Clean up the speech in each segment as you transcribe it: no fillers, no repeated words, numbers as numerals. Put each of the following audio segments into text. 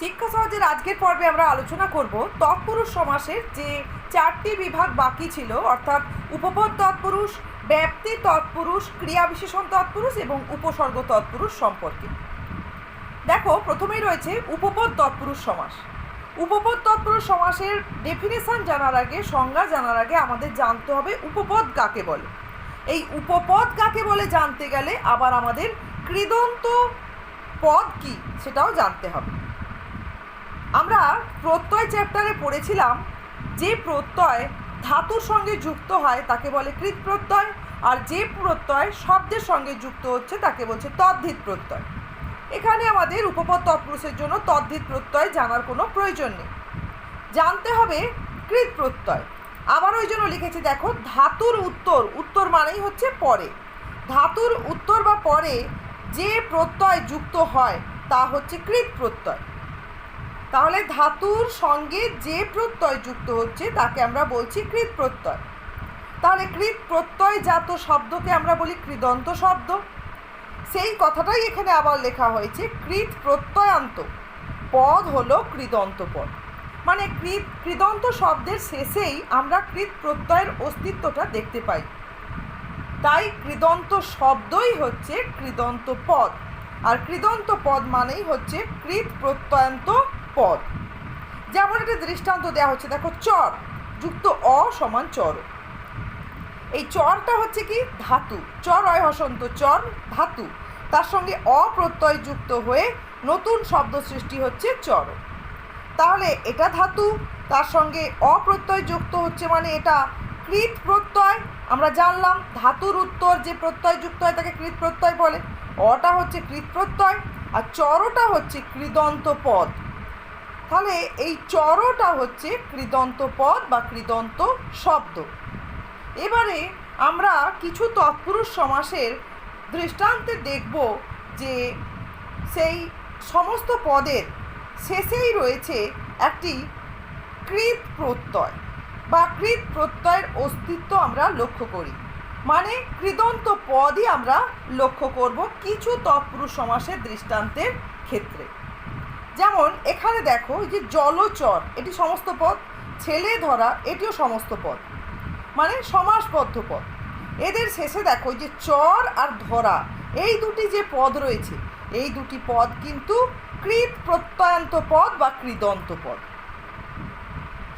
শিক্ষা সহজের আজকের পর্বে আমরা আলোচনা করব তৎপুরুষ সমাসের যে চারটি বিভাগ বাকি ছিল, অর্থাৎ উপপদ তৎপুরুষ, ব্যাপ্তি তৎপুরুষ, ক্রিয়া বিশেষণ তৎপুরুষ এবং উপসর্গ তৎপুরুষ সম্পর্কে। দেখো, প্রথমেই রয়েছে উপপদ তৎপুরুষ সমাস। উপপদ তৎপুরুষ সমাসের ডেফিনেশন জানার আগে, সংজ্ঞা জানার আগে আমাদের জানতে হবে উপপদ কাকে বলে। এই উপপদ কাকে বলে জানতে গেলে আবার আমাদের কৃদন্ত পদ কি সেটাও জানতে হবে। আমরা প্রত্যয় চ্যাপ্টারে পড়েছিলাম যে প্রত্যয় ধাতুর সঙ্গে যুক্ত হয় তাকে বলে কৃৎ প্রত্যয়, আর যে প্রত্যয় শব্দের সঙ্গে যুক্ত হচ্ছে তাকে বলছে তদ্ধিত প্রত্যয়। এখানে আমাদের উপপদ তৎপুরুষের জন্য তদ্ধিত প্রত্যয় জানার কোনো প্রয়োজন নেই, জানতে হবে কৃৎ প্রত্যয়। আবার ওই জন্য লিখেছি, দেখো, ধাতুর উত্তর, উত্তর মানেই হচ্ছে পরে, ধাতুর উত্তর বা পরে যে প্রত্যয় যুক্ত হয় তা হচ্ছে কৃৎ প্রত্যয়। তাহলে ধাতুর সঙ্গে যে প্রত্যয় যুক্ত হচ্ছে তাকে আমরা বলছি কৃৎ প্রত্যয়। তাহলে কৃৎ প্রত্যয়জাত শব্দকে আমরা বলি কৃদন্ত শব্দ। সেই কথাটাই এখানে আবার লেখা হয়েছে, কৃৎ প্রত্যয়ান্ত পদ হলো কৃদন্ত পদ। মানে কৃদন্ত শব্দের শেষেই আমরা কৃৎ প্রত্যয়ের অস্তিত্বটা দেখতে পাই, তাই কৃদন্ত শব্দই হচ্ছে কৃদন্ত পদ। আর কৃদন্ত পদ মানেই হচ্ছে কৃৎ প্রত্যয়ান্ত পদ। যেমন একটা দৃষ্টান্ত দেওয়া হচ্ছে, দেখো, চর যুক্ত অ সমান চর। এই চরটা হচ্ছে কি ধাতু, চর অয় হসন্ত চর ধাতু, তার সঙ্গে অপ্রত্যয় যুক্ত হয়ে নতুন শব্দ সৃষ্টি হচ্ছে চর। তাহলে এটা ধাতু, তার সঙ্গে অপ্রত্যয় যুক্ত হচ্ছে, মানে এটা কৃৎ প্রত্যয়। আমরা জানলাম ধাতুর উত্তর যে প্রত্যয় যুক্ত হয় তাকে কৃৎ প্রত্যয় বলে। অটা হচ্ছে কৃৎ প্রত্যয় আর চরটা হচ্ছে কৃদন্ত পদ। তাহলে এই চরটা হচ্ছে কৃদন্ত পদ বা কৃদন্ত শব্দ। এবারে আমরা কিছু তৎপুরুষ সমাসের দৃষ্টান্তে দেখব যে সেই সমস্ত পদের শেষেই রয়েছে একটি কৃৎ প্রত্যয় বা কৃৎ প্রত্যয়ের অস্তিত্ব আমরা লক্ষ্য করি। মানে কৃদন্ত পদই আমরা লক্ষ্য করব কিছু তৎপুরুষ সমাসের দৃষ্টান্তের ক্ষেত্রে। যেমন এখানে দেখো, যে জলচর এটি সমস্ত পদ, ছেলে ধরা এটিও সমস্ত পদ, মানে সমাসবদ্ধ পদ। এদের শেষে দেখো যে চর আর ধরা এই দুটি যে পদ রয়েছে, এই দুটি পদ কিন্তু কৃৎ প্রত্যয়ান্ত পদ বা কৃদন্ত পদ।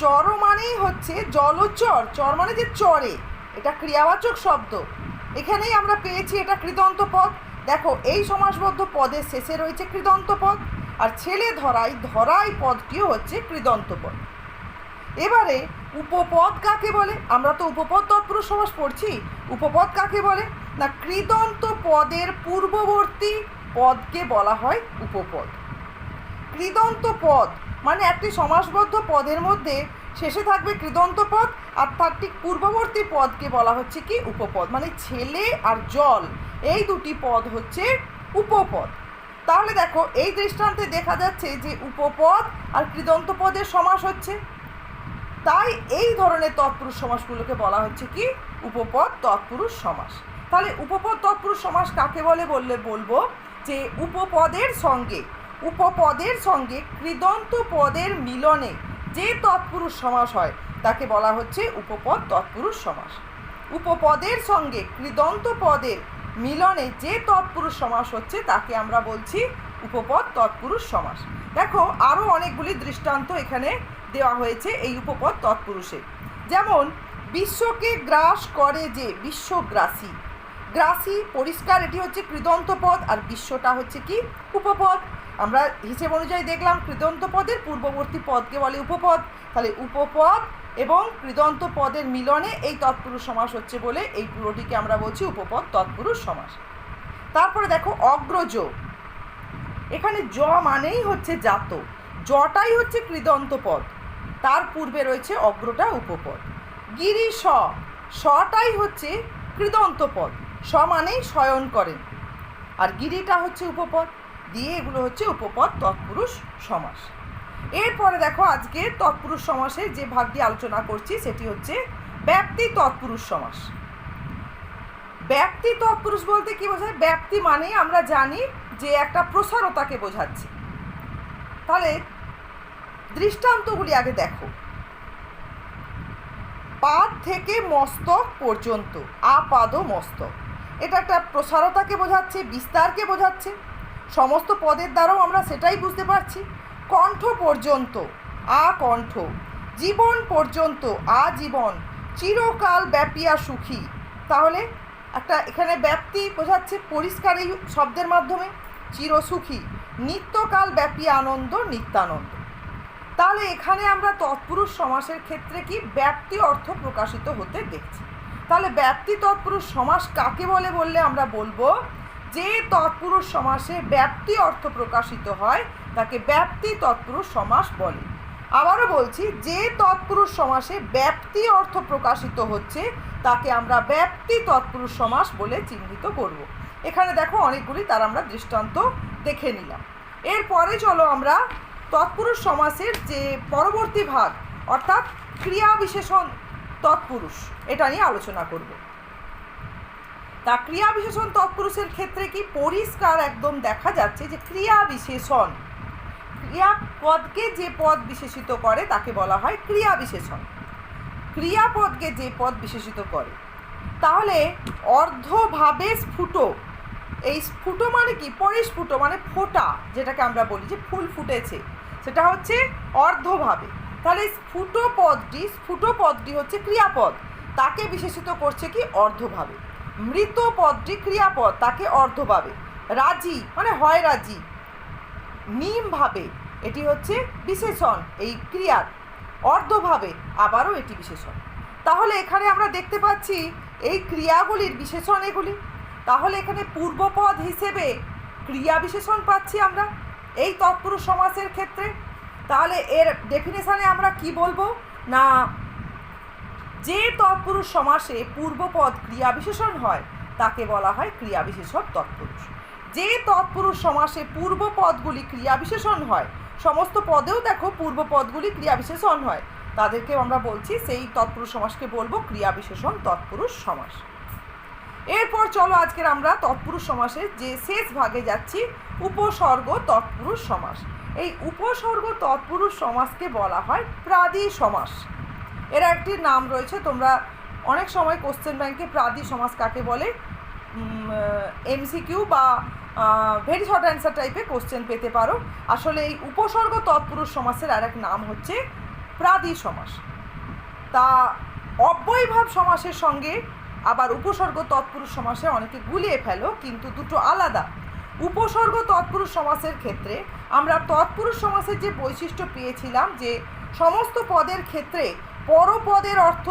চর মানেই হচ্ছে জলচর, চর মানে যে চরে, এটা ক্রিয়াবাচক শব্দ। এখানেই আমরা পেয়েছি এটা কৃদন্ত পদ। দেখো, এই সমাসবদ্ধ পদের শেষে রয়েছে কৃদন্ত পদ, আর ছেলে ধরাই ধরাই পদটিও হচ্ছে কৃদন্ত পদ। এবারে উপপদ কাকে বলে? আমরা তো উপপদ তৎপুরুষ সমাস পড়ছি। উপপদ কাকে বলে না, কৃদন্ত পদের পূর্ববর্তী পদকে বলা হয় উপপদ। কৃদন্ত পদ মানে একটি সমাসবদ্ধ পদের মধ্যে শেষে থাকবে কৃদন্ত পদ, আর তার ঠিক পূর্ববর্তী পদকে বলা হচ্ছে কি উপপদ। মানে ছেলে আর জল এই দুটি পদ হচ্ছে উপপদ। তাহলে দেখো, এই দৃষ্টান্তে দেখা যাচ্ছে যে উপপদ আর কৃদন্ত পদের সমাস হচ্ছে, তাই এই ধরনের তৎপুরুষ সমাসগুলোকে বলা হচ্ছে কি উপপদ তৎপুরুষ সমাস। তাহলে উপপদ তৎপুরুষ সমাস কাকে বলে বলবো যে উপপদের সঙ্গে কৃদন্ত পদের মিলনে যে তৎপুরুষ সমাস হয় তাকে বলা হচ্ছে উপপদ তৎপুরুষ সমাস। উপপদের সঙ্গে কৃদন্ত পদের মিলনে যে তৎপুরুষ সমাস হচ্ছে তাকে আমরা বলছি উপপদ তৎপুরুষ সমাস। দেখো, আরও অনেকগুলি দৃষ্টান্ত এখানে দেওয়া হয়েছে এই উপপদ তৎপুরুষে। যেমন বিশ্বকে গ্রাস করে যে, বিশ্বগ্রাসী, গ্রাসী পরিষ্কার এটি হচ্ছে কৃদন্ত পদ, আর বিশ্বটা হচ্ছে কি উপপদ। আমরা হিসেব অনুযায়ী দেখলাম কৃদন্ত পদের পূর্ববর্তী পদকে বলে উপপদ। তাহলে উপপদ এবং কৃদন্ত পদের মিলনে এই তৎপুরুষ সমাস হচ্ছে বলে এই পুরোটিকে আমরা বলছি উপপদ তৎপুরুষ সমাস। তারপরে দেখো অগ্রজ, এখানে জ মানেই হচ্ছে জাত, জটাই হচ্ছে কৃদন্ত পদ, তার পূর্বে রয়েছে অগ্রটা উপপদ। গিরি শটাই হচ্ছে কৃদন্ত পদ, স মানেই শয়ন করেন, আর গিরিটা হচ্ছে উপপদ, দিয়ে এগুলো হচ্ছে উপপদ তৎপুরুষ সমাস। এরপরে দেখো, আজকে তৎপুরুষ সমাসের যে ভাগটি আলোচনা করছি সেটি হচ্ছে ব্যাপ্তি তৎপুরুষ সমাস। ব্যাপ্তি তৎপুরুষ বলতে কি বোঝায়? ব্যাপ্তি মানেই আমরা জানি যে একটা প্রসারতাকে বোঝাচ্ছে। তাহলে দৃষ্টান্তগুলি আগে দেখো। পাদ থেকে মস্তক পর্যন্ত, আপাদ মস্তক, এটা একটা প্রসারতাকে বোঝাচ্ছে, বিস্তারকে বোঝাচ্ছে। সমস্ত পদের দ্বারাও আমরা সেটাই বুঝতে পারছি। কণ্ঠ পর্যন্ত, আকণ্ঠ। জীবন পর্যন্ত, আজীবন। চিরকাল ব্যাপিয়া সুখী, তাহলে একটা এখানে ব্যাপ্তি বোঝাচ্ছে পরিষ্কার এই শব্দের মাধ্যমে, চিরসুখী। নিত্যকাল ব্যাপিয়া আনন্দ, নিত্যানন্দ। তাহলে এখানে আমরা তৎপুরুষ সমাসের ক্ষেত্রে কি ব্যাপ্তি অর্থ প্রকাশিত হতে দেখছি। তাহলে ব্যাপ্তি তৎপুরুষ সমাস কাকে বলে বললে আমরা বলবো যে তৎপুরুষ সমাসে ব্যাপ্তি অর্থ প্রকাশিত হয় তাকে ব্যাপ্তি তৎপুরুষ সমাস বলে। আবারও বলছি, যে তৎপুরুষ সমাসে ব্যাপ্তি অর্থ প্রকাশিত হচ্ছে তাকে আমরা ব্যাপ্তি তৎপুরুষ সমাস বলে চিহ্নিত করব। এখানে দেখো অনেকগুলি তার আমরা দৃষ্টান্ত দেখে নিলাম। এরপরে চলো আমরা তৎপুরুষ সমাসের যে পরবর্তী ভাগ অর্থাৎ ক্রিয়া বিশেষণ তৎপুরুষ, এটা নিয়ে আলোচনা করব। তা ক্রিয়া বিশেষণ তৎপুরুষের ক্ষেত্রে কি পরিষ্কার একদম দেখা যাচ্ছে যে ক্রিয়া বিশেষণ, ক্রিয়াপদকে যে পদ বিশেষিত করে তাকে বলা হয় ক্রিয়া বিশেষণ। ক্রিয়াপদকে যে পদ বিশেষিত করে, তাহলে অর্ধভাবে স্ফুট, এই স্ফুট মানে কি পরিস্ফুট মানে ফোটা, যেটাকে আমরা বলি যে ফুল ফুটেছে, সেটা হচ্ছে অর্ধভাবে। তাহলে স্ফুট পদটি হচ্ছে ক্রিয়াপদ, তাকে বিশেষিত করছে কি অর্ধভাবে। মৃত পদটি ক্রিয়াপদ, তাকে অর্ধভাবে। রাজি মানে হয় রাজি, নিমভাবে, এটি হচ্ছে বিশেষণ এই ক্রিয়ার, অর্ধভাবে আবারও এটি বিশেষণ। তাহলে এখানে আমরা দেখতে পাচ্ছি এই ক্রিয়াগুলির বিশেষণ এগুলি। তাহলে এখানে পূর্বপদ হিসেবে ক্রিয়া বিশেষণ পাচ্ছি আমরা এই তৎপুরুষ সমাসের ক্ষেত্রে। তাহলে এর ডেফিনেশনে আমরা কি বলবো না, যে তৎপুরুষ সমাসে পূর্বপদ ক্রিয়া বিশেষণ হয় তাকে বলা হয় ক্রিয়া বিশেষণ তৎপুরুষ। যে তৎপুরুষ সমাসে পূর্বপদগুলি ক্রিয়া বিশেষণ হয়, সমস্ত পদেও দেখো পূর্বপদগুলি ক্রিয়া বিশেষণ হয়, তাদেরকে আমরা বলছি সেই তৎপুরুষ সমাসকে বলবো ক্রিয়া বিশেষণ তৎপুরুষ সমাস। এরপর চলো আজকের আমরা তৎপুরুষ সমাসের যে শেষ ভাগে যাচ্ছি, উপসর্গ তৎপুরুষ সমাস। এই উপসর্গ তৎপুরুষ সমাসকে বলা হয় প্রাদি সমাস। এর একটি নাম রয়েছে, তোমরা অনেক সময় কোশ্চেন ব্যাংকে প্রাদি সমাস কাকে বলে এমসিকিউ বা ভেরি শর্ট অ্যান্সার টাইপে কোশ্চেন পেতে পারো। আসলে এই উপসর্গ তৎপুরুষ সমাসের আর এক নাম হচ্ছে প্রাদি সমাস। তা অব্যয়ভাব সমাসের সঙ্গে আবার উপসর্গ তৎপুরুষ সমাসে অনেকে গুলিয়ে ফেলো, কিন্তু দুটো আলাদা। উপসর্গ তৎপুরুষ সমাসের ক্ষেত্রে আমরা তৎপুরুষ সমাসের যে বৈশিষ্ট্য পেয়েছিলাম যে সমস্ত পদের ক্ষেত্রে পরপদের অর্থ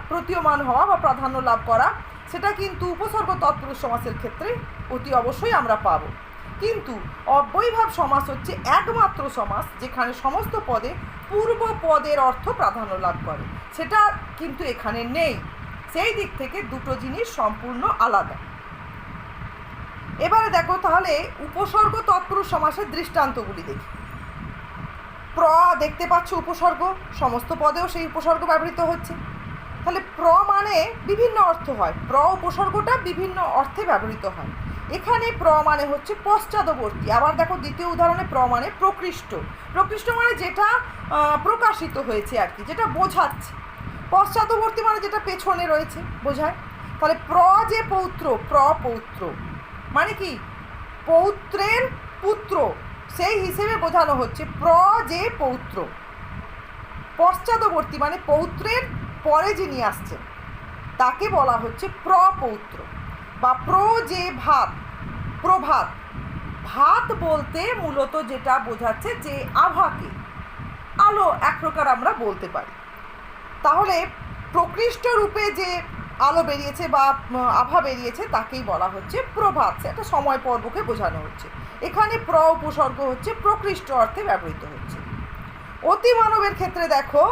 প্রতীয়মান হওয়া বা প্রাধান্য লাভ করা, সেটা কিন্তু উপসর্গ তৎপুরুষ সমাসের ক্ষেত্রে অতি অবশ্যই আমরা পাব। কিন্তু অব্যয়ভাব সমাস হচ্ছে একমাত্র সমাস যেখানে সমস্ত পদে পূর্ব পদের অর্থ প্রাধান্য লাভ করে, সেটা কিন্তু এখানে নেই। সেই দিক থেকে দুটো জিনিস সম্পূর্ণ আলাদা। এবারে দেখো তাহলে উপসর্গ তৎপুরুষ সমাসের দৃষ্টান্তগুলি দেখি। প্র দেখতে পাচ্ছ উপসর্গ, সমস্ত পদেও সেই উপসর্গ ব্যবহৃত হচ্ছে। তাহলে প্র মানে বিভিন্ন অর্থ হয়, প্র উপসর্গটা বিভিন্ন অর্থে ব্যবহৃত হয়। এখানে প্র মানে হচ্ছে পশ্চাদবর্তী। আবার দেখো দ্বিতীয় উদাহরণে প্র মানে প্রকৃষ্ট। প্রকৃষ্ট মানে যেটা প্রকাশিত হয়েছে আর কি, যেটা বোঝাচ্ছে। পশ্চাদবর্তী মানে যেটা পেছনে রয়েছে বোঝায়। তাহলে প্র যে পৌত্র, পৌত্র মানে কি পৌত্রের পুত্র, সেই হিসেবে বোঝানো হচ্ছে প্র যে পৌত্র। পশ্চাদবর্তী মানে পৌত্রের পরে যিনি আসছেন তাকে বলা হচ্ছে প্রপৌত্র। বা যে ভাত, প্রভাত। ভাত বলতে মূলত যেটা বোঝাচ্ছে যে আভাকে, আলো এক প্রকার আমরা বলতে পারি। তাহলে প্রকৃষ্ট রূপে যে আলো বেরিয়েছে বা আভা বেরিয়েছে তাকেই বলা হচ্ছে প্রভাত, সেটা সময় পর্বকে বোঝানো হচ্ছে। এখানে প্র উপসর্গ হচ্ছে প্রকৃষ্ট অর্থে ব্যবহৃত হচ্ছে। অতি মানবের ক্ষেত্রে দেখো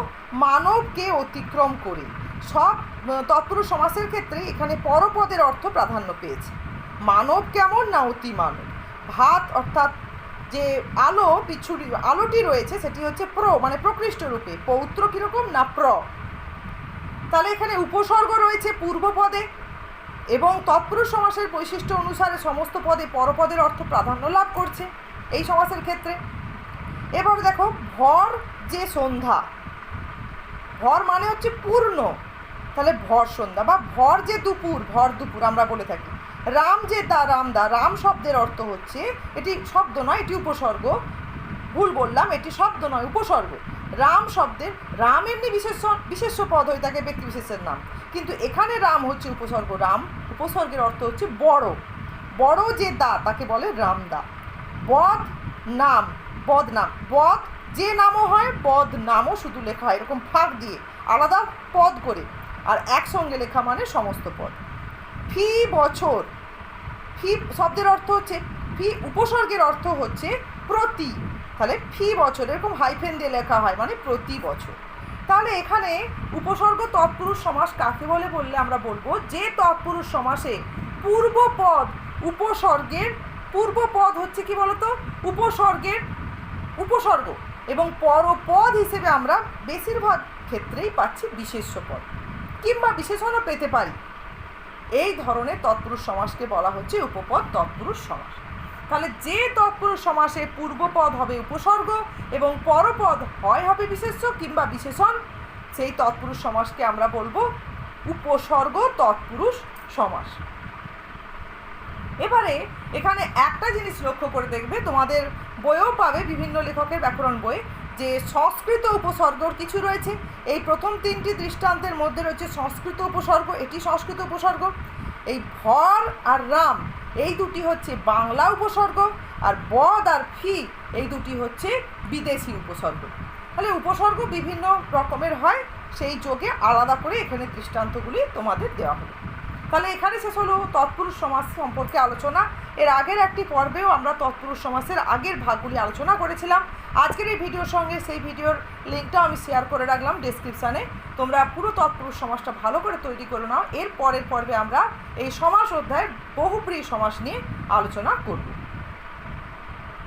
মানবকে অতিক্রম করে, সব তৎপুরুষ সমাসের ক্ষেত্রে এখানে পরপদের অর্থ প্রাধান্য পেয়েছে। মানব কেমন না অতি মানব। ভাত অর্থাৎ যে আলো বিচ্ছুরি আলোটি রয়েছে সেটি হচ্ছে প্র মানে প্রকৃষ্ট রূপে, পৌত্র কীরকম না প্র। তাহলে এখানে উপসর্গ রয়েছে পূর্বপদে এবং তৎপুরুষ সমাসের বৈশিষ্ট্য অনুসারে সমস্ত পদে পরপদের অর্থ প্রাধান্য লাভ করছে এই সমাসের ক্ষেত্রে। এবার দেখো ভর যে সন্ধ্যা, ভর মানে হচ্ছে পূর্ণ, তাহলে ভর সন্ধ্যা বা ভর যে দুপুর, ভর দুপুর আমরা বলে থাকি। রাম যে দা, রাম দা, রাম শব্দের অর্থ হচ্ছে, এটি শব্দ নয়, এটি উপসর্গ, ভুল বললাম, এটি শব্দ নয় উপসর্গ। রাম শব্দের, রাম এমনি বিশেষ্য পদ হয়ে থাকে, ব্যক্তি বিশেষের নাম, কিন্তু এখানে রাম হচ্ছে উপসর্গ। রাম উপসর্গের অর্থ হচ্ছে বড়, বড় যে দা তাকে বলে রামদা। বদ নাম, বদনাম, বদ যে নামও হয়, বদ নামও শুধু লেখা হয় এরকম ফাঁক দিয়ে আলাদা পদ করে, আর একসঙ্গে লেখা মানে সমস্ত পদ। ফি বছর, ফি শব্দের অর্থ হচ্ছে, ফি উপসর্গের অর্থ হচ্ছে প্রতি, তাহলে ফি বছর এরকম হাইফেন দিয়ে লেখা হয় মানে প্রতি বছর। তাহলে এখানে উপসর্গ তৎপুরুষ সমাস কাকে বলে বললে আমরা বলবো যে তৎপুরুষ সমাসে পূর্বপদ উপসর্গের, পূর্বপদ হচ্ছে কি বলতো উপসর্গের উপসর্গ, এবং পরপদ হিসেবে আমরা বেশিরভাগ ক্ষেত্রেই পাচ্ছি বিশেষ্য পদ কিংবা বিশেষণও পেতে পারি। এই ধরনের তৎপুরুষ সমাসকে বলা হচ্ছে উপপদ তৎপুরুষ সমাস। তাহলে যে তৎপুরুষ সমাসে পূর্বপদ হবে উপসর্গ এবং পরপদ হয় হবে বিশেষ্য কিংবা বিশেষণ, সেই তৎপুরুষ সমাসকে আমরা বলবো উপসর্গ তৎপুরুষ সমাস। এবারে এখানে একটা জিনিস লক্ষ্য করে দেখবে, তোমাদের বইও পাবে বিভিন্ন লেখকের ব্যাকরণ বই, যে সংস্কৃত উপসর্গর কিছু রয়েছে। এই প্রথম তিনটি দৃষ্টান্তের মধ্যে রয়েছে সংস্কৃত উপসর্গ, এটি সংস্কৃত উপসর্গ। এই ভর আর রাম এই দুটি হচ্ছে বাংলা উপসর্গ, আর বদ আর ফি এই দুটি হচ্ছে বিদেশি উপসর্গ। তাহলে উপসর্গ বিভিন্ন রকমের হয়, সেই যোগে আলাদা করে এখানে দৃষ্টান্তগুলি তোমাদের দেওয়া হলো। তাহলে এখানে শেষ হলো তৎপুরুষ সমাস সম্পর্কে আলোচনা। এর আগের একটি পর্বেও আমরা তৎপুরুষ সমাসের আগের ভাগগুলি আলোচনা করেছিলাম। আজকের এই ভিডিওর সঙ্গে সেই ভিডিওর লিঙ্কটাও আমি শেয়ার করে রাখলাম ডেসক্রিপশানে। তোমরা পুরো তৎপুরুষ সমাসটা ভালো করে তৈরি করে নাও। এর পরের পর্বে আমরা এই সমাস অধ্যায়ের বহুব্রীহি সমাস নিয়ে আলোচনা করব।